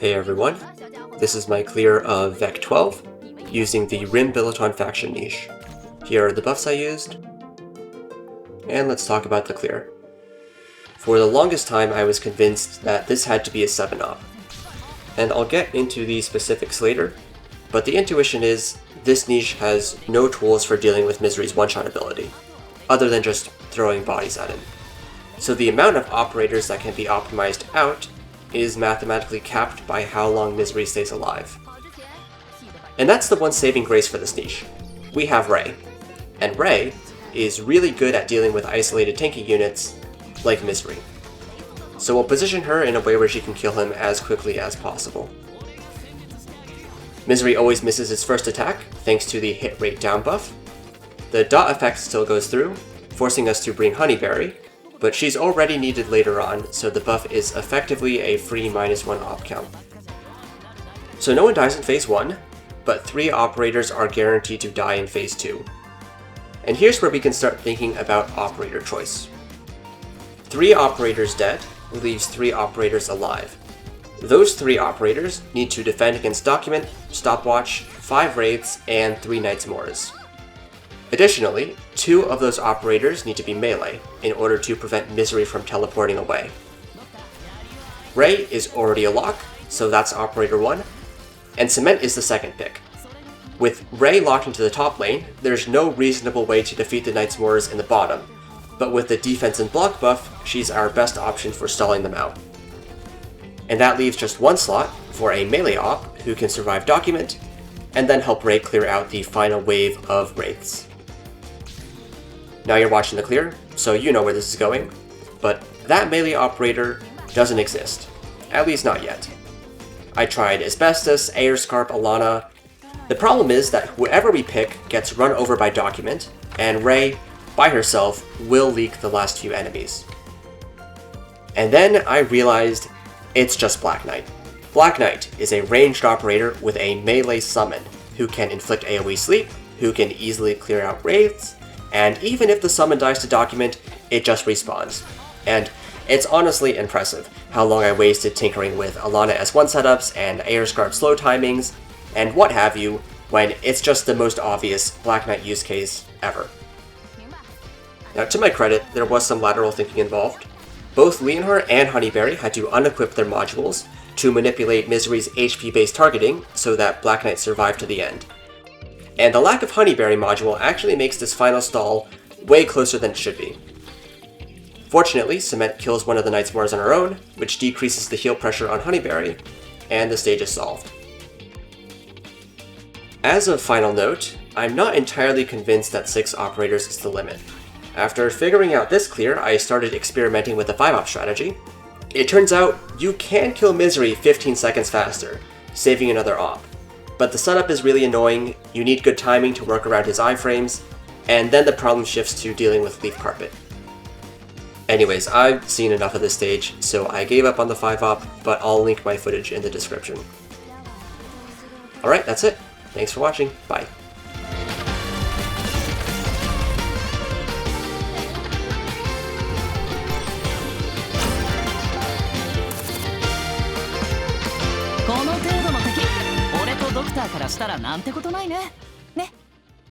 Hey everyone, this is my clear of VEC-12 using the Rim Billiton faction niche. Here are the buffs I used, and let's talk about the clear. For the longest time I was convinced that this had to be a 7-op, and I'll get into the specifics later, but the intuition is this niche has no tools for dealing with Misery's one-shot ability, other than just throwing bodies at him. So the amount of operators that can be optimized out is mathematically capped by how long Misery stays alive. And that's the one saving grace for this niche. We have Ray, and Ray is really good at dealing with isolated tanky units like Misery. So we'll position her in a way where she can kill him as quickly as possible. Misery always misses his first attack thanks to the hit rate down buff. The dot effect still goes through, forcing us to bring Honeyberry, but she's already needed later on, so the buff is effectively a free -1 op count. So no one dies in phase 1, but 3 operators are guaranteed to die in phase 2. And here's where we can start thinking about operator choice. 3 operators dead leaves 3 operators alive. Those 3 operators need to defend against Document, Stopwatch, 5 Wraiths, and 3 Knights Moors. Additionally, 2 of those operators need to be melee in order to prevent Misery from teleporting away. Ray is already a lock, so that's operator 1, and Cement is the second pick. With Ray locked into the top lane, there's no reasonable way to defeat the Knights Moors in the bottom, but with the defense and block buff, she's our best option for stalling them out. And that leaves just 1 slot for a melee op who can survive Document, and then help Ray clear out the final wave of Wraiths. Now you're watching the clear, so you know where this is going, but that melee operator doesn't exist. At least not yet. I tried Asbestos, Aerscarp, Alana. The problem is that whoever we pick gets run over by Document, and Ray, by herself, will leak the last few enemies. And then I realized it's just Black Knight. Black Knight is a ranged operator with a melee summon, who can inflict AoE sleep, who can easily clear out Wraiths, and even if the summon dies to Document, it just respawns. And it's honestly impressive how long I wasted tinkering with Alana S1 setups and Aerscarp slow timings, and what have you, when it's just the most obvious Black Knight use case ever. Now to my credit, there was some lateral thinking involved. Both Leonhardt and Honeyberry had to unequip their modules to manipulate Misery's HP-based targeting so that Black Knight survived to the end. And the lack of Honeyberry module actually makes this final stall way closer than it should be. Fortunately, Cement kills one of the Knights Moors on her own, which decreases the heal pressure on Honeyberry, and the stage is solved. As a final note, I'm not entirely convinced that 6 operators is the limit. After figuring out this clear, I started experimenting with the 5-op strategy. It turns out you can kill Misery 15 seconds faster, saving another op. But the setup is really annoying, you need good timing to work around his iframes, and then the problem shifts to dealing with Leaf Carpet. Anyways, I've seen enough of this stage, so I gave up on the 5-op, but I'll link my footage in the description. Alright, that's it. Thanks for watching. Bye.ドクターからしたらなんてことないね。